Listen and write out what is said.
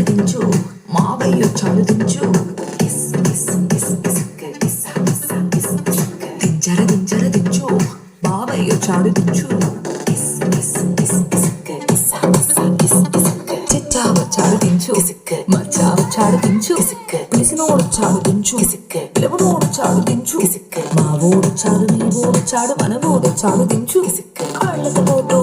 దించు మావయ్య చాలు దించు దించు బావయ్య చాడు దించు చిచ్చావ చాడు దించు మచ్చావ చాడు దించు పిలిసినోడు చాడు దించు పిలవనోడు చాడు దించు మా ఓడు చాడు నీ ఓడు చాడు మన ఓడు చాడు దించు కాళ్ళతో